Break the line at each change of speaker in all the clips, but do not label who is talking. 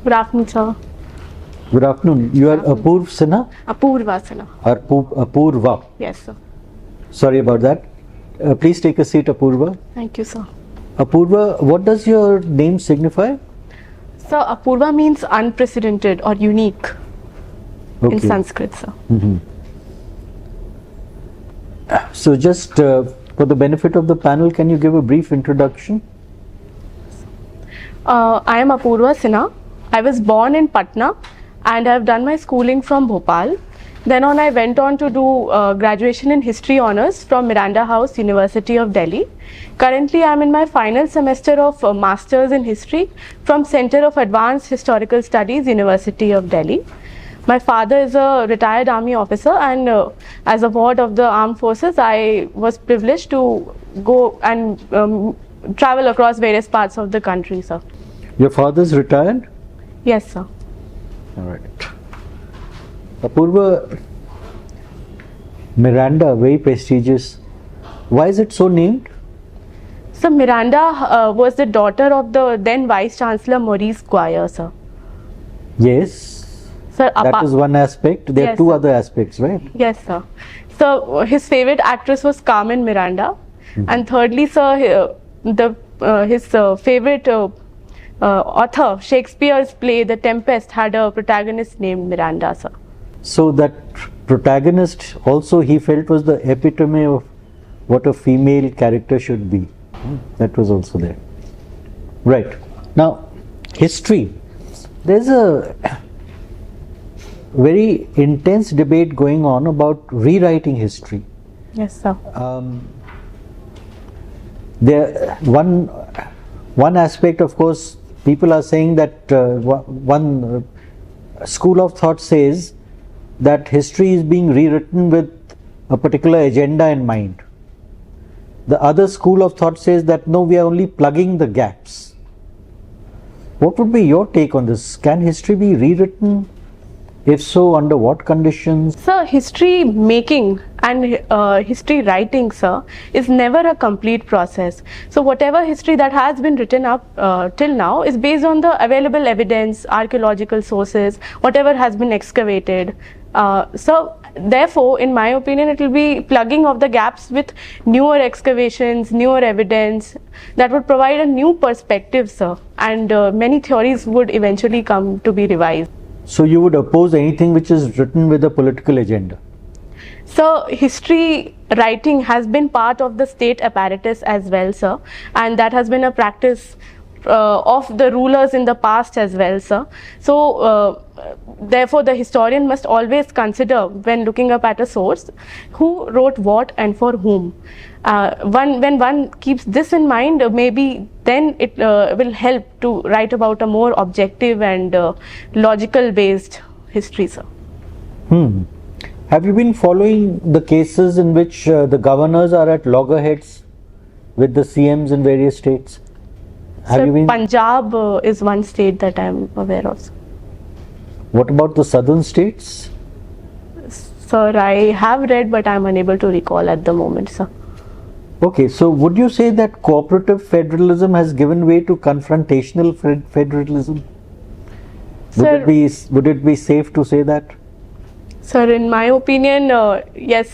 Good afternoon, sir.
Good afternoon. You are Apoorva Sinha?
Apoorva Sinha.
Apoorva.
Yes, sir.
Sorry about that. Please take a seat, Apoorva.
Thank you, sir.
Apoorva, what does your name signify?
Sir, Apoorva means unprecedented or unique in Sanskrit, sir.
So just for the benefit of the panel, can you give a brief introduction?
I am Apoorva Sinha. I was born in Patna and I have done my schooling from Bhopal. Then on I went on to do graduation in History Honours from Miranda House, University of Delhi. Currently I am in my final semester of Masters in History from Centre of Advanced Historical Studies, University of Delhi. My father is a retired army officer and as a ward of the armed forces, I was privileged to go and travel across various parts of the country, sir.
Your father is retired?
Yes, sir.
All right. Apoorva, Miranda, very prestigious. Why is it so named?
So Miranda was the daughter of the then Vice Chancellor Maurice Squire, sir.
Yes.
Sir,
that is one aspect. There are two other aspects, right?
Yes, sir. So his favorite actress was Carmen Miranda. And thirdly, sir, his favorite author, Shakespeare's play The Tempest, had a protagonist named Miranda, sir.
So that protagonist also he felt was the epitome of what a female character should be. That was also there. Right. Now, history. There's a very intense debate going on about rewriting history.
Yes, sir.
One aspect, of course, people are saying that one school of thought says that history is being rewritten with a particular agenda in mind. The other school of thought says that no, we are only plugging the gaps. What would be your take on this? Can history be rewritten? If so, under what conditions?
Sir, history making and history writing, sir, is never a complete process. So whatever history that has been written up till now is based on the available evidence, archaeological sources, whatever has been excavated. So therefore, in my opinion, it will be plugging of the gaps with newer excavations, newer evidence that would provide a new perspective, sir, and many theories would eventually come to be revised.
So you would oppose anything which is written with a political agenda?
So history writing has been part of the state apparatus as well, sir, and that has been a practice of the rulers in the past as well, sir. So therefore the historian must always consider, when looking up at a source, who wrote what and for whom. When one keeps this in mind, maybe then it will help to write about a more objective and logical based history, sir.
Have you been following the cases in which the governors are at loggerheads with the CMs in various states?
Have you been? Punjab is one state that I am aware of.
What about the southern states?
Sir, I have read, but I am unable to recall at the moment, sir.
Okay, so would you say that cooperative federalism has given way to confrontational federalism?
Sir,
would it be safe to say that?
Sir, in my opinion, yes,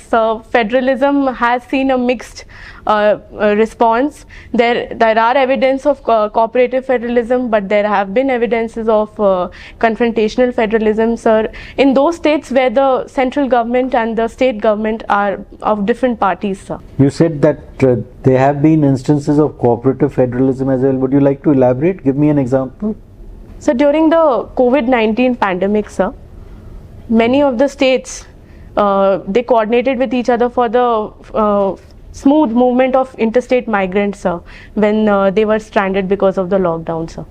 federalism has seen a mixed response. There are evidence of cooperative federalism, but there have been evidences of confrontational federalism, sir, in those states where the central government and the state government are of different parties, sir.
You said that there have been instances of cooperative federalism as well. Would you like to elaborate? Give me an example.
So during the COVID-19 pandemic, sir, many of the states, they coordinated with each other for the smooth movement of interstate migrants, sir, when they were stranded because of the lockdown, sir.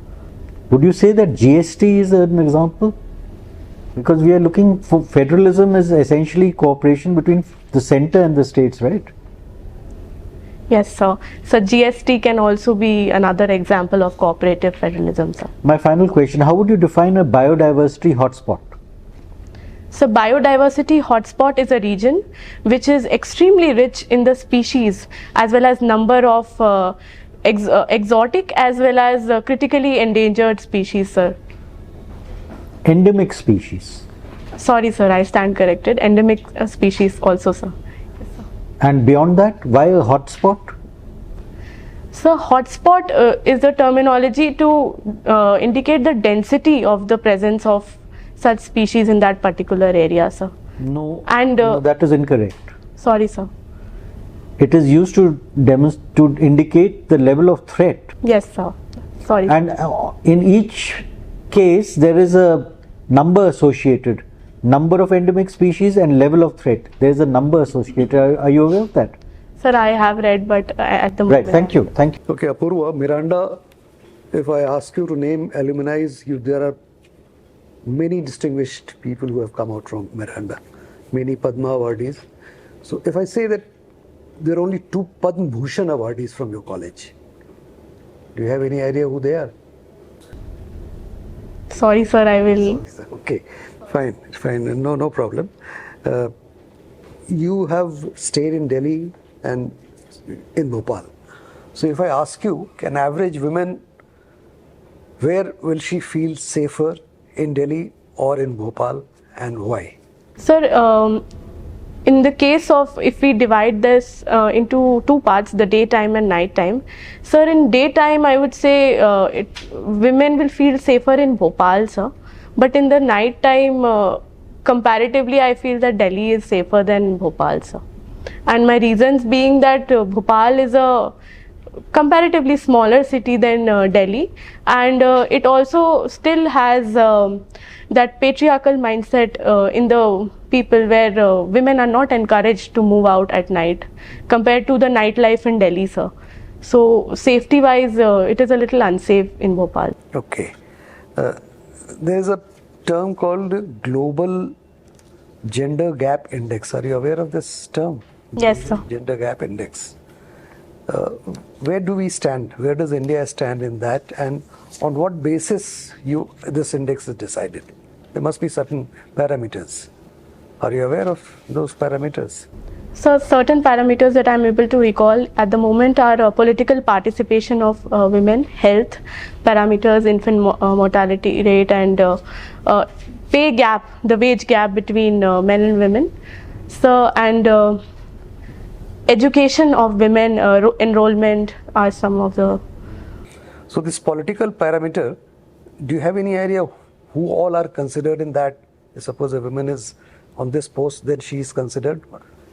Would you say that GST is an example? Because we are looking for federalism is essentially cooperation between the center and the states, right?
Yes, sir. So GST can also be another example of cooperative federalism, sir.
My final question, how would you define a biodiversity hotspot?
So biodiversity hotspot is a region which is extremely rich in the species as well as number of exotic as well as critically endangered species, sir.
endemic species.
Sorry, sir, I stand corrected. Endemic species also, sir.
And beyond that, why a hotspot?
So, hotspot is the terminology to indicate the density of the presence of such species in that particular area, sir.
No,
And
no, that is incorrect.
sorry, sir.
It is used to indicate the level of threat.
Yes, sir. Sorry.
And in each case, there is a number associated. Number of endemic species and level of threat. There is a number associated. Are you aware of that?
Sir, I have read, but at the moment.
Right. Thank you. Thank you.
Okay, Apoorva, Miranda, if I ask you to name alumni, there are many distinguished people who have come out from Miranda, many Padma awardees. So if I say that there are only 2 Padma Bhushan awardees from your college, do you have any idea who they are?
Sorry, sir, I will.
Okay, fine, no problem. You have stayed in Delhi and in Bhopal. So if I ask you, an average woman, where will she feel safer, in Delhi or in Bhopal, and why?
Sir, in the case of, if we divide this into 2 parts, the daytime and nighttime. Sir, in daytime, I would say women will feel safer in Bhopal, sir. But in the nighttime, comparatively, I feel that Delhi is safer than Bhopal, sir. And my reasons being that Bhopal is a comparatively smaller city than Delhi, and it also still has that patriarchal mindset in the people, where women are not encouraged to move out at night compared to the nightlife in Delhi, sir. So safety wise, it is a little unsafe in Bhopal.
Okay. There is a term called Global Gender Gap Index. Are you aware of this term?
Yes, sir.
Gender Gap Index. Where do we stand? Where does India stand in that? And on what basis this index is decided? There must be certain parameters. Are you aware of those parameters?
So certain parameters that I'm able to recall at the moment are political participation of women, health parameters, infant mortality rate, and pay gap, the wage gap between men and women. So, and education of women, enrollment are some of the.
So this political parameter, do you have any idea who all are considered in that? Suppose a woman is on this post, then she is considered,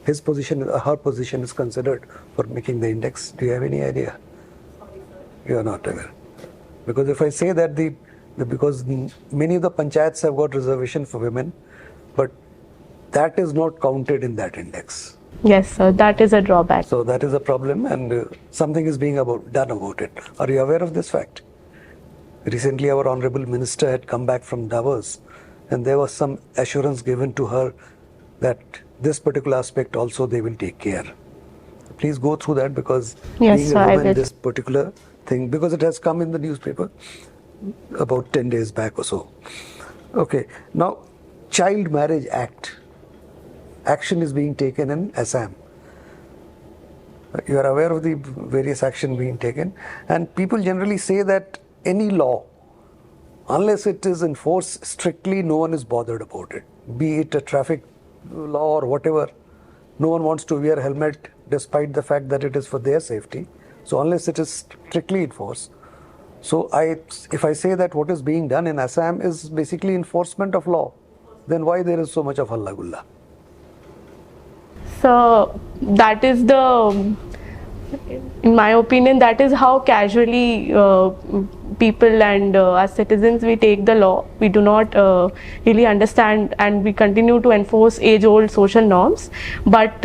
his position, her position is considered for making the index. Do you have any idea? You are not aware. Because if I say that because many of the panchayats have got reservation for women, but that is not counted in that index.
Yes, sir, that is a drawback.
So that is a problem, and something is being done about it. Are you aware of this fact? Recently, our Honorable Minister had come back from Davos, and there was some assurance given to her that this particular aspect also they will take care. Please go through that, because
yes,
being
sir,
a woman, this particular thing, because it has come in the newspaper about 10 days back or so. Okay, now Child Marriage Act. Action is being taken in Assam. You are aware of the various action being taken, and people generally say that any law, unless it is enforced strictly, no one is bothered about it. Be it a traffic law or whatever, no one wants to wear a helmet despite the fact that it is for their safety. So unless it is strictly enforced. So if I say that what is being done in Assam is basically enforcement of law, then why there is so much of halla gulla?
So that is in my opinion, that is how casually people and as citizens we take the law. We do not really understand, and we continue to enforce age-old social norms. But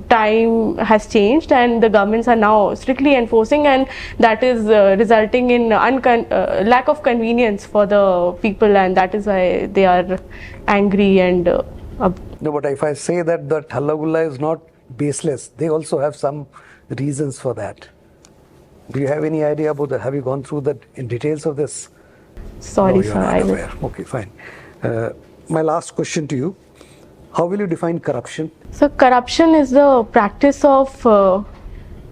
time has changed, and the governments are now strictly enforcing, and that is resulting in lack of convenience for the people, and that is why they are angry and.
No, but if I say that halla gulla is not baseless, they also have some reasons for that. Do you have any idea about that? Have you gone through that in details of this?
Sorry,
no,
sir, I will.
Okay, fine. My last question to you: how will you define corruption?
So corruption is the practice of,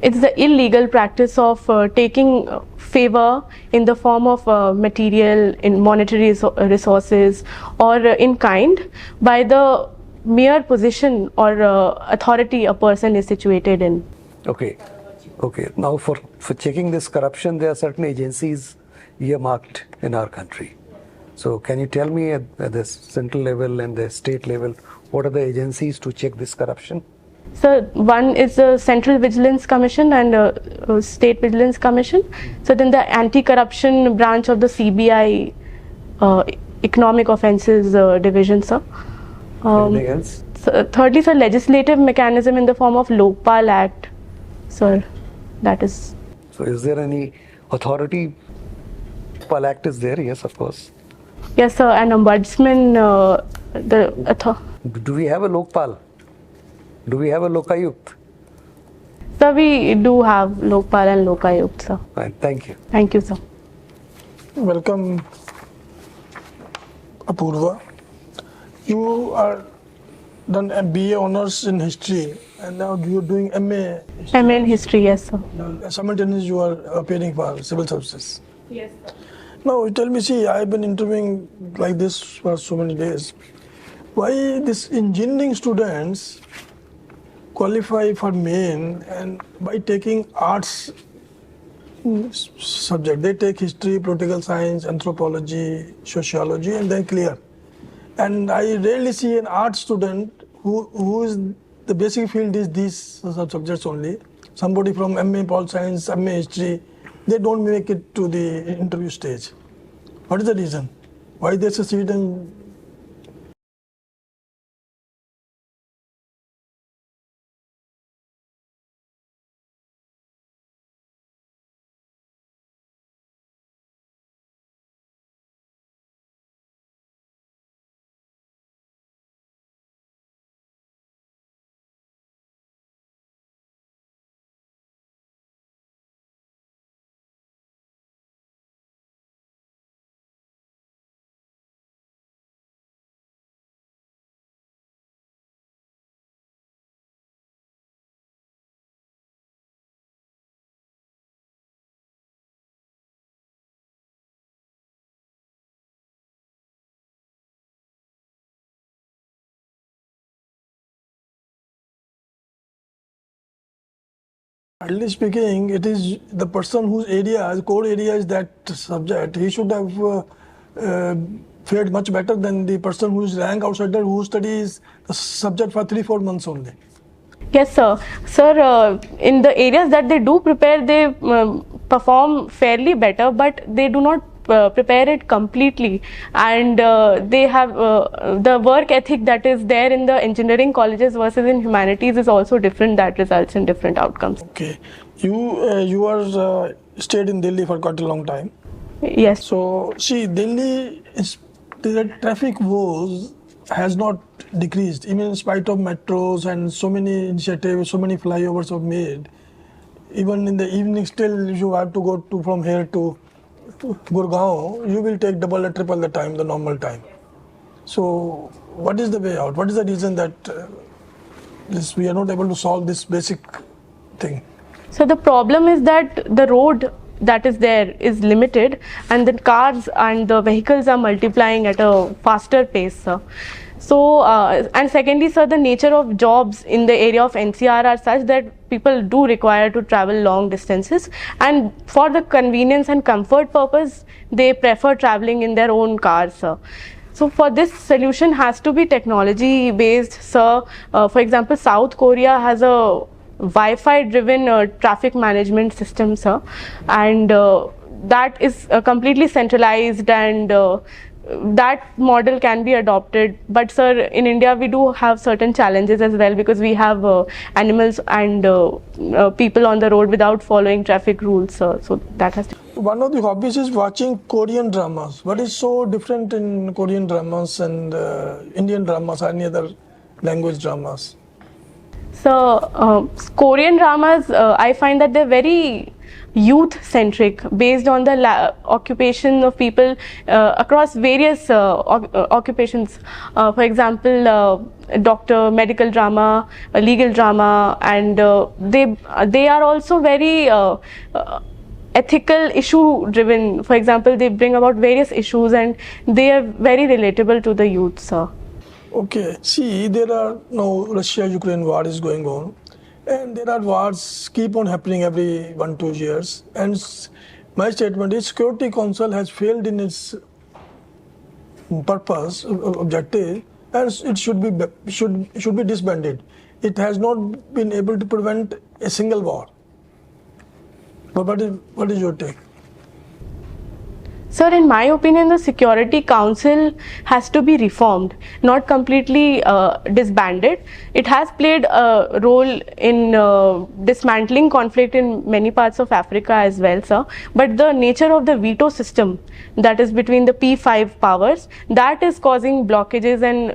it's the illegal practice of taking favor in the form of material, in monetary resources, or in kind by the mere position or authority a person is situated in.
Okay. Okay. Now, for checking this corruption, there are certain agencies earmarked in our country. So, can you tell me at the central level and the state level, what are the agencies to check this corruption?
So, one is the Central Vigilance Commission and State Vigilance Commission. So, then the Anti-Corruption branch of the CBI, Economic Offences Division, sir.
Anything else?
So, thirdly, sir, legislative mechanism in the form of Lokpal Act, sir. That is.
So, is there any authority? Lokpal Act is there, yes, of course.
Yes, sir, an ombudsman.
Do we have a Lokpal? Do we have a Lokayukt?
Sir, we do have Lokpal and Lokayukt, sir.
Fine, thank you.
Thank you, sir.
Welcome, Apoorva. You are done a BA honors in history, and now you are doing MA.
I'm in history, yes, sir.
Simultaneously, you are appearing for civil services.
Yes, sir.
Now, tell me, see, I've been interviewing like this for so many days. Why these engineering students qualify for main, and by taking arts subject, they take history, political science, anthropology, sociology, and then clear. And I rarely see an art student who is the basic field is these subjects only. Somebody from MA Pol Science, MA History, they don't make it to the interview stage. What is the reason? Why they succeed in? Ideally speaking, it is the person whose area, core area is that subject. He should have fared much better than the person who is rank outsider who studies the subject for 3-4 months only.
Yes, sir. Sir, in the areas that they do prepare, they perform fairly better, but they do not prepare it completely, and they have the work ethic that is there in the engineering colleges versus in humanities is also different. That results in different outcomes.
Okay, you are stayed in Delhi for quite a long time.
Yes.
So see, Delhi is the traffic woes has not decreased, even in spite of metros and so many initiatives, so many flyovers are made. Even in the evening, still you have to go from here to Gurgaon, you will take double or triple the time, the normal time. So, what is the way out? What is the reason that we are not able to solve this basic thing?
So the problem is that the road that is there is limited, and the cars and the vehicles are multiplying at a faster pace, sir. So, and secondly, sir, the nature of jobs in the area of NCR are such that people do require to travel long distances, and for the convenience and comfort purpose, they prefer traveling in their own cars, sir. So for this, solution has to be technology based, sir. For example, South Korea has a Wi-Fi driven traffic management system, sir, and that is completely centralized, and that model can be adopted. But sir, in India we do have certain challenges as well, because we have animals and people on the road without following traffic rules, sir. So that has to.
One of the hobbies is watching Korean dramas. What is so different in Korean dramas and Indian dramas or any other language dramas?
So Korean dramas, I find that they're very youth-centric, based on the occupation of people across various occupations. For example, doctor, medical drama, legal drama, and they are also very ethical issue driven. For example, they bring about various issues and they are very relatable to the youth, sir.
Okay, see, there are now Russia-Ukraine war is going on, and there are wars keep on happening every 1-2 years. And my statement is, Security Council has failed in its purpose, objective, and it should be disbanded. It has not been able to prevent a single war. But what is your take?
Sir, in my opinion, the Security Council has to be reformed, not completely disbanded. It has played a role in dismantling conflict in many parts of Africa as well, sir. But the nature of the veto system, that is between the P5 powers, that is causing blockages, and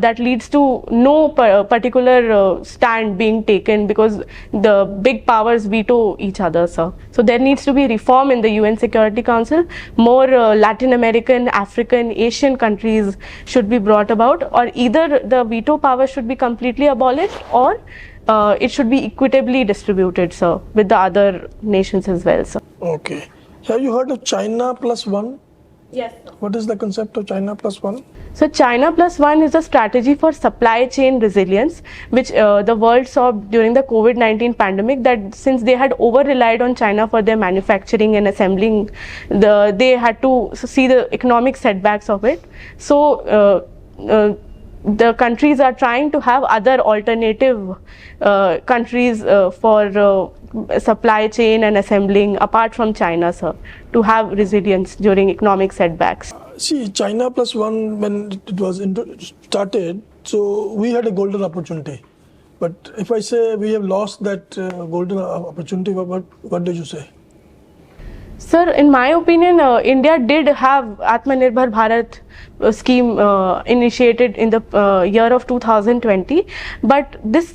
that leads to no particular stand being taken because the big powers veto each other, sir. So there needs to be reform in the UN Security Council. More Latin American, African, Asian countries should be brought about, or either the veto power should be completely abolished, or it should be equitably distributed, sir, with the other nations as well, sir.
Okay. Have you heard of China plus one?
Yes, sir.
What is the concept of China plus one?
So China plus one is a strategy for supply chain resilience, which the world saw during the COVID-19 pandemic, that since they had over-relied on China for their manufacturing and assembling, they had to see the economic setbacks of it. So the countries are trying to have other alternative countries for supply chain and assembling apart from China, sir, to have resilience during economic setbacks.
See, China plus one, when it was started, so we had a golden opportunity. But if I say we have lost that golden opportunity, what do you say?
Sir, in my opinion, India did have Atmanirbhar Bharat scheme initiated in the year of 2020, but this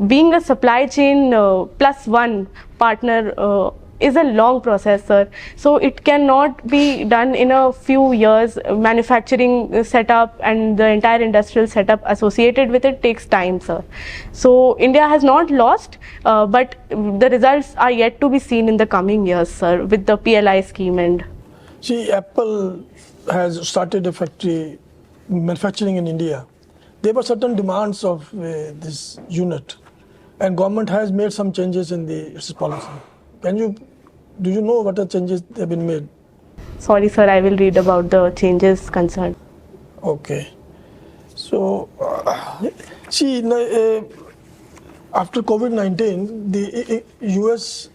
being a supply chain plus one partner is a long process, sir. So it cannot be done in a few years. Manufacturing setup and the entire industrial setup associated with it takes time, sir. So India has not lost, but the results are yet to be seen in the coming years, sir, with the PLI scheme. And
see, Apple has started a factory manufacturing in India. There were certain demands of this unit, and government has made some changes in its policy. Do you know what the changes have been made?
Sorry, sir, I will read about the changes concerned.
Okay. So, see, after COVID-19, the US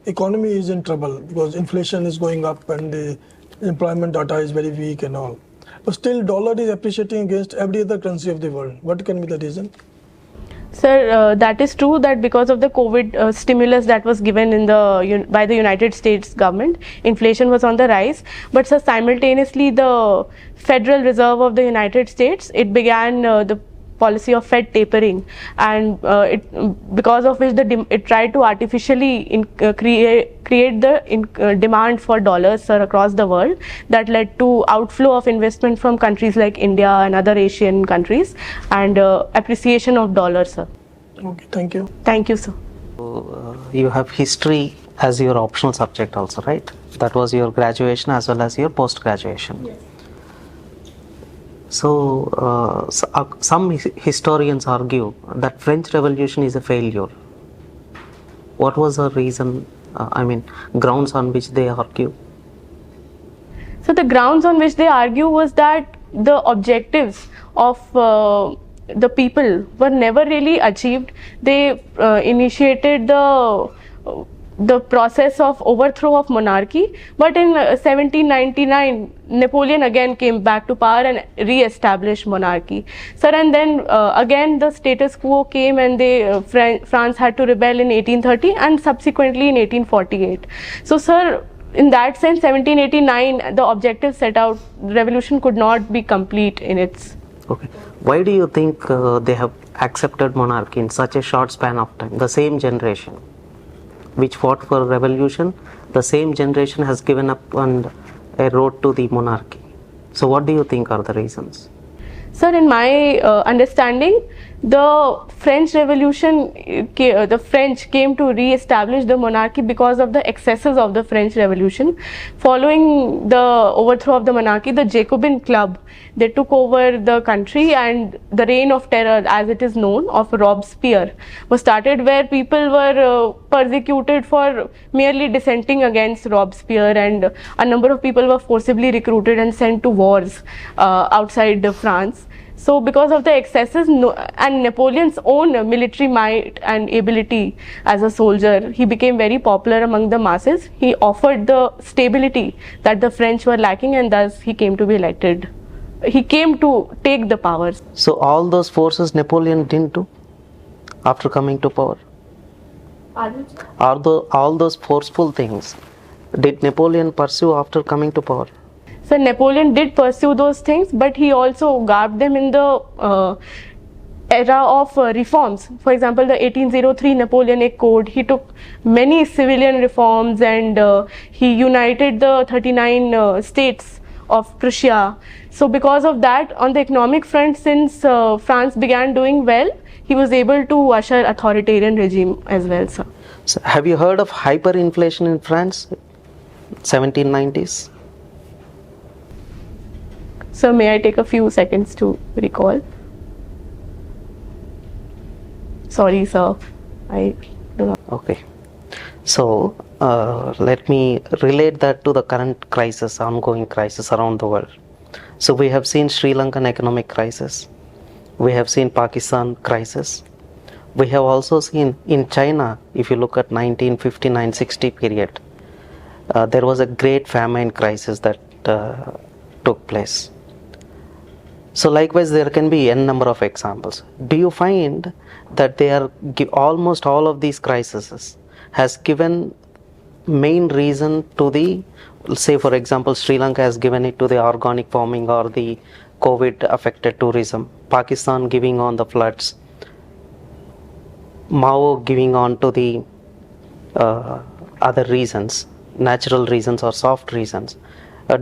economy is in trouble because inflation is going up and the employment data is very weak and all. But still, dollar is appreciating against every other currency of the world. What can be the reason?
Sir, that is true that because of the COVID stimulus that was given by the United States government, inflation was on the rise. But sir, simultaneously, the Federal Reserve of the United States, it began the policy of Fed tapering, and because of which it tried to artificially create the demand for dollars, sir, across the world. That led to outflow of investment from countries like India and other Asian countries, and appreciation of dollars, sir.
Okay, thank you.
Thank you, sir.
You have history as your optional subject also, right? That was your graduation as well as your post-graduation.
Yes.
So, some historians argue that French Revolution is a failure. What was the reason, grounds on which they argue?
So the grounds on which they argue was that the objectives of the people were never really achieved. They initiated the process of overthrow of monarchy, but in 1799 Napoleon again came back to power and re-established monarchy, sir. And then again the status quo came, and France had to rebel in 1830 and subsequently in 1848. So sir, in that sense, 1789, the objective set out, revolution could not be complete in its.
Okay. Why do you think they have accepted monarchy in such a short span of time? The same generation which fought for revolution, the same generation has given up on a road to the monarchy. So what do you think are the reasons?
Sir, in my understanding, the French Revolution, the French came to re-establish the monarchy because of the excesses of the French Revolution. Following the overthrow of the monarchy, the Jacobin Club, they took over the country, and the reign of terror, as it is known, of Robespierre was started, where people were persecuted for merely dissenting against Robespierre, and a number of people were forcibly recruited and sent to wars outside France. So because of the excesses and Napoleon's own military might and ability as a soldier, he became very popular among the masses. He offered the stability that the French were lacking, and thus he came to be elected. He came to take the powers.
So all those forces Napoleon didn't do after coming to power? All those forceful things, did Napoleon pursue after coming to power?
So Napoleon did pursue those things, but he also garbed them in the era of reforms. For example, the 1803 Napoleonic Code, he took many civilian reforms, and he united the 39 states of Prussia. So because of that, on the economic front, since France began doing well, he was able to usher authoritarian regime as well, sir.
So have you heard of hyperinflation in France, 1790s?
So may I take a few seconds to recall? Sorry, sir. I do not.
Okay. So let me relate that to the current crisis, ongoing crisis around the world. So we have seen Sri Lankan economic crisis. We have seen Pakistan crisis. We have also seen in China, if you look at 1959-60 period, there was a great famine crisis that took place. So likewise, there can be n number of examples. Do you find that they are almost all of these crises has given main reason to the, say for example, Sri Lanka has given it to the organic farming or the COVID affected tourism, Pakistan giving on the floods, Mao giving on to the other reasons, natural reasons or soft reasons.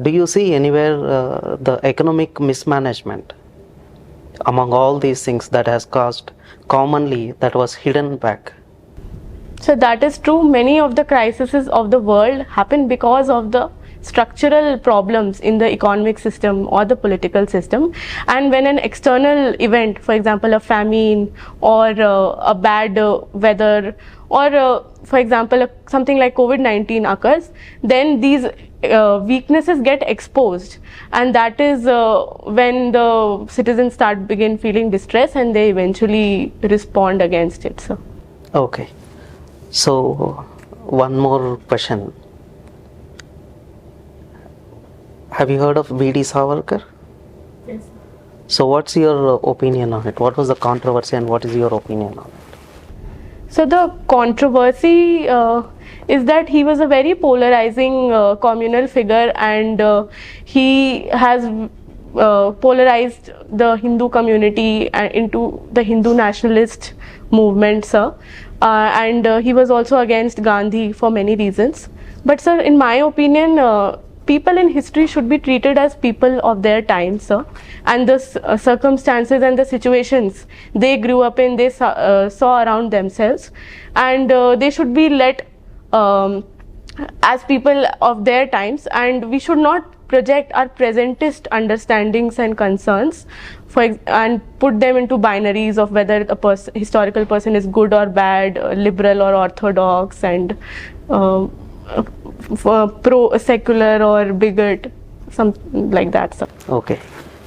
Do you see anywhere the economic mismanagement among all these things that has caused commonly that was hidden back?
So that is true. Many of the crises of the world happen because of the structural problems in the economic system or the political system. And when an external event, for example a famine or a bad weather, or for example something like COVID-19 occurs, then these weaknesses get exposed, and that is when the citizens begin feeling distress, and they eventually respond against it. So
okay, so one more question. Have you heard of V.D. Savarkar?
yes.
So what's your opinion on it? What was the controversy and what is your opinion on it?
So the controversy is that he was a very polarizing communal figure, and he has polarized the Hindu community into the Hindu nationalist movement, sir. And he was also against Gandhi for many reasons. But sir, in my opinion, people in history should be treated as people of their time, sir, and the circumstances and the situations they grew up in, they saw around themselves, and they should be let as people of their times, and we should not project our presentist understandings and concerns and put them into binaries of whether a historical person is good or bad, liberal or orthodox, and pro-secular or bigot, something like that, sir.
Okay,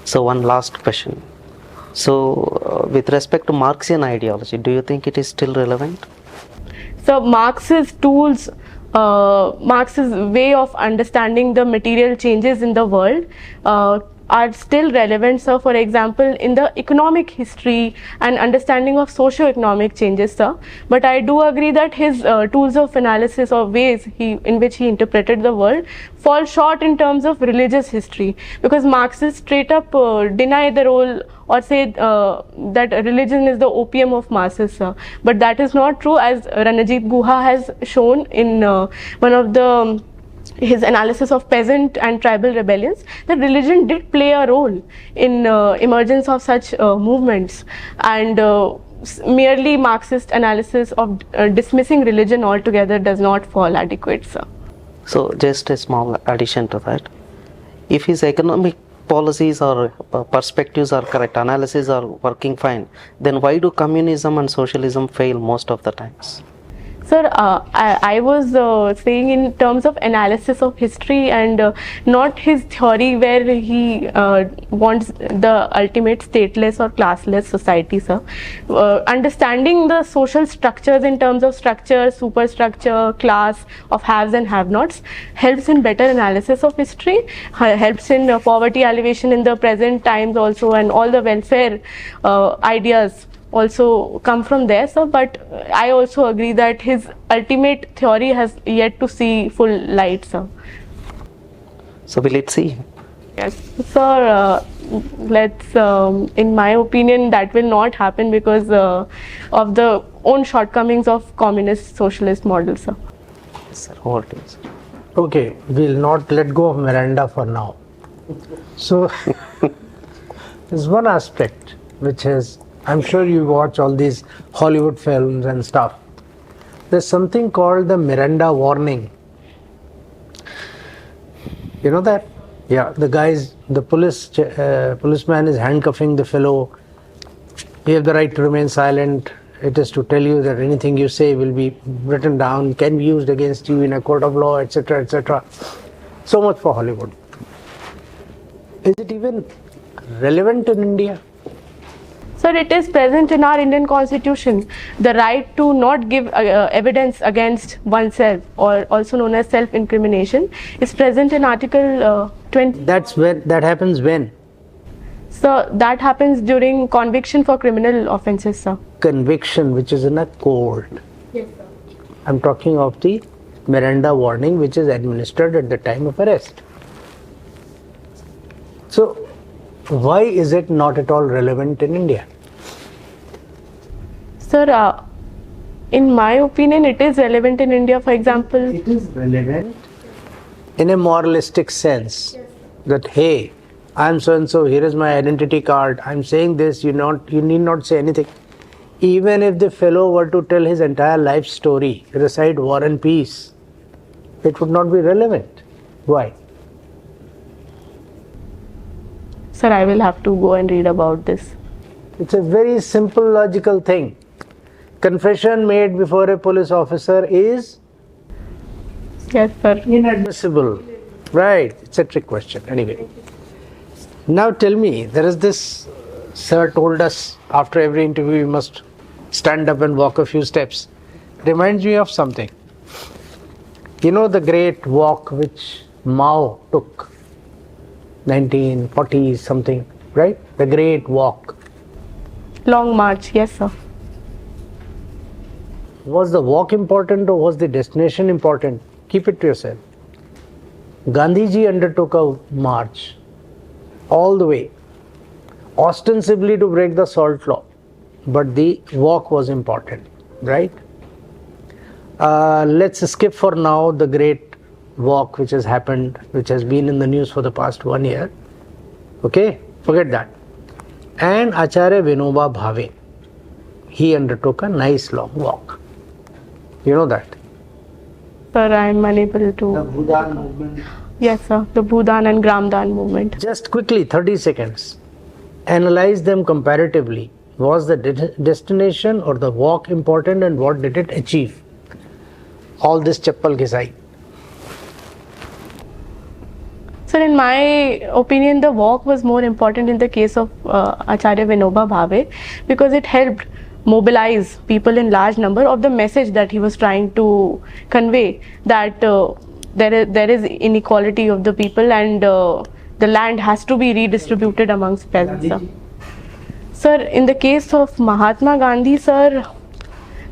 so one last question. So with respect to Marxian ideology, do you think it is still relevant?
So Marx's tools, Marx's way of understanding the material changes in the world are still relevant, sir. For example, in the economic history and understanding of socio-economic changes, sir. But I do agree that his tools of analysis or ways in which he interpreted the world fall short in terms of religious history, because Marxists straight up deny the role or say that religion is the opium of masses, sir. But that is not true, as Ranajit Guha has shown in one of the his analysis of peasant and tribal rebellions, that religion did play a role in emergence of such movements, and merely Marxist analysis of dismissing religion altogether does not fall adequate, sir.
So just a small addition to that. If his economic policies or perspectives are correct, analysis are working fine, then why do communism and socialism fail most of the times?
Sir, I was saying in terms of analysis of history, and not his theory where he wants the ultimate stateless or classless society, sir. Understanding the social structures in terms of structure, superstructure, class of haves and have-nots helps in better analysis of history, helps in poverty alleviation in the present times also, and all the welfare ideas also come from there, sir. But I also agree that his ultimate theory has yet to see full light, sir.
So will it see?
Yes, sir. Let's. In my opinion, that will not happen because of the own shortcomings of communist socialist model, sir.
Yes, sir. Over to you, sir.
Okay, we'll not let go of Miranda for now. So there's one aspect which is, I'm sure you watch all these Hollywood films and stuff. There's something called the Miranda warning. You know that? Yeah, the policeman is handcuffing the fellow. You have the right to remain silent. It is to tell you that anything you say will be written down, can be used against you in a court of law, etc., etc. So much for Hollywood. Is it even relevant in India?
Sir, it is present in our Indian Constitution. The right to not give evidence against oneself, or also known as self-incrimination, is present in Article 20.
That happens when?
So that happens during conviction for criminal offences, sir.
Conviction, which is in a court.
Yes, sir.
I'm talking of the Miranda warning, which is administered at the time of arrest. So, why is it not at all relevant in India?
Sir, in my opinion, it is relevant in India. For example,
It is relevant in a moralistic sense. That, hey, I'm so and so, here is my identity card, I'm saying this, you need not say anything. Even if the fellow were to tell his entire life story, recite War and Peace, it would not be relevant. Why?
sir, I will have to go and read about this.
It's a very simple logical thing. Confession made before a police officer is
Yes, sir.
inadmissible. Right, it's a trick question. Anyway. Now tell me, there is this, sir told us after every interview you must stand up and walk a few steps. Reminds me of something. You know the great walk which Mao took, 1940s something, right? The great walk.
Long march, yes, sir.
Was the walk important or was the destination important? Keep it to yourself. Gandhiji undertook a march all the way, ostensibly to break the salt law, but the walk was important, right? Let's skip for now the great walk which has happened, which has been in the news for the past 1 year. Okay, forget that. And Acharya Vinoba Bhave, he undertook a nice long walk. You know that?
Sir, I am unable to.
The Bhudan movement.
Yes, sir. The Bhudan and Gramdan movement.
Just quickly, 30 seconds. Analyze them comparatively. Was the destination or the walk important, and what did it achieve? All this chappal ghisai.
Sir, in my opinion, the walk was more important in the case of Acharya Vinoba Bhave, because it helped mobilize people in large number of the message that he was trying to convey, that there is inequality of the people, and the land has to be redistributed amongst peasants. Sir, in the case of Mahatma Gandhi, sir,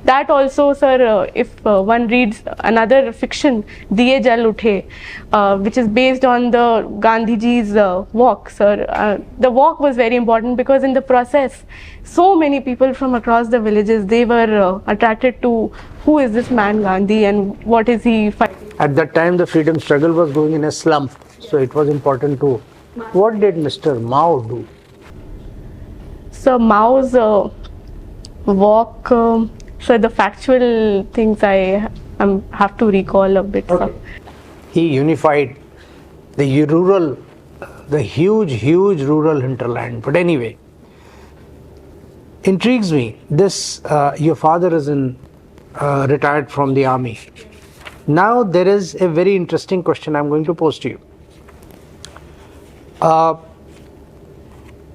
that also, sir, if one reads another fiction, Diye Jal Uthe, which is based on the Gandhiji's walk, sir, the walk was very important because in the process, so many people from across the villages, they were attracted to who is this man Gandhi and what is he fighting.
At that time, the freedom struggle was going in a slump, so it was important to. What did Mr. Mao do?
So Mao's walk. So the factual things I have to recall a bit.
Okay. He unified the huge rural hinterland. But anyway, intrigues me. This your father is retired from the army. Now there is a very interesting question I'm going to pose to you.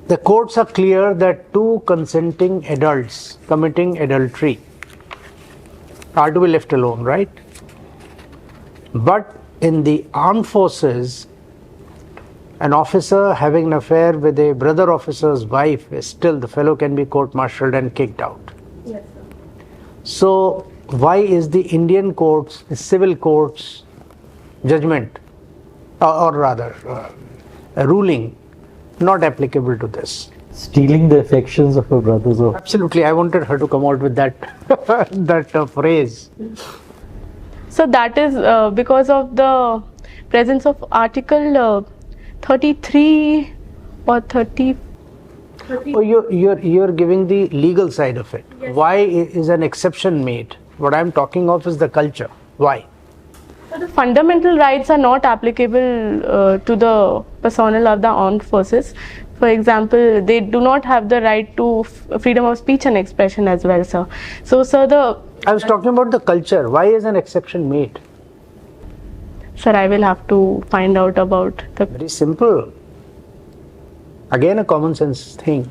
The courts are clear that two consenting adults committing adultery are to be left alone, right? But in the armed forces, an officer having an affair with a brother officer's wife, still the fellow can be court-martialed and kicked out.
Yes, sir.
So why is the Indian courts, the civil courts judgment, or rather a ruling, not applicable to this?
Stealing the affections of her brothers. Or
Absolutely, I wanted her to come out with that that phrase.
So that is because of the presence of Article 33 or 30.
Oh, you're giving the legal side of it.
Yes.
Why is an exception made? What I'm talking of is the culture. Why?
So the fundamental rights are not applicable to the personnel of the armed forces. For example, they do not have the right to freedom of speech and expression as well, sir. So, sir,
I was talking about the culture. Why is an exception made?
Sir, I will have to find out about the.
Very simple. Again, a common sense thing.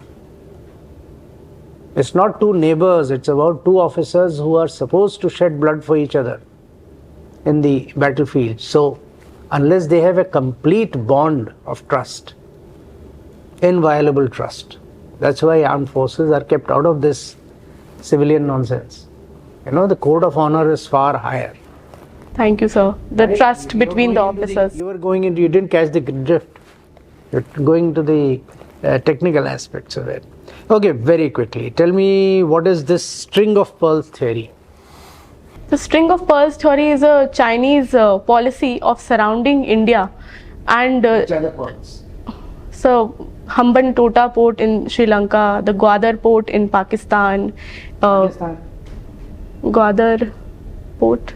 It's not two neighbors, it's about two officers who are supposed to shed blood for each other in the battlefield. So, unless they have a complete bond of trust, inviolable trust, that's why armed forces are kept out of this civilian nonsense. You know, the code of honor is far higher.
Thank you, sir. The trust between the officers.
You didn't catch the drift. You're going to the technical aspects of it. Okay, very quickly. Tell me, what is this string of pearls theory?
The string of pearls theory is a Chinese policy of surrounding India and
pearls?
so Hamban Tota port in Sri Lanka, the Gwadar port in Pakistan, Gwadar port.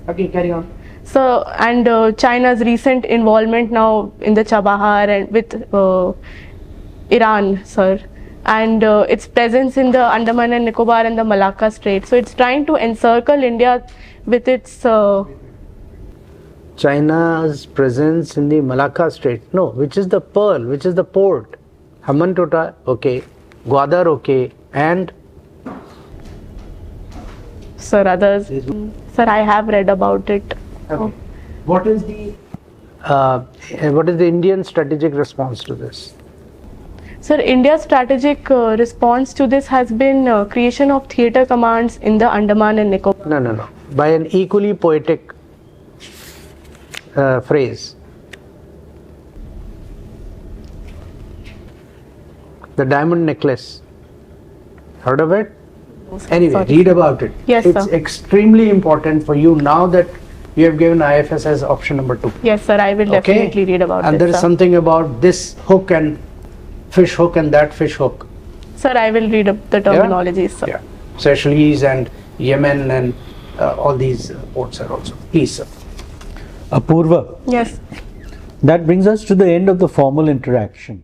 Okay, carry on.
So, and China's recent involvement now in the Chabahar and with Iran, sir, and its presence in the Andaman and Nicobar and the Malacca Strait. So, it's trying to encircle India with its.
China's presence in the Malacca Strait. No, which is the pearl? Which is the port? Hambantota, okay. Gwadar, okay. And?
Sir, others. Sir, I have read about it.
Okay. What is the Indian strategic response to this?
Sir, India's strategic response to this has been creation of theatre commands in the Andaman and Nicobar.
No. By an equally poetic phrase. The diamond necklace. Heard of it? Anyway,
Sorry.
read about it.
Yes,
it's
sir.
extremely important for you now that you have given IFS as option number 2.
Yes, sir, I will definitely read about
and
this.
there is
sir.
something about this hook and fish hook and that fish hook.
Sir, I will read up the terminologies, sir.
Yeah. Seychelles and Yemen and all these ports are also. Please, sir.
Apoorva,
Yes.
that brings us to the end of the formal interaction.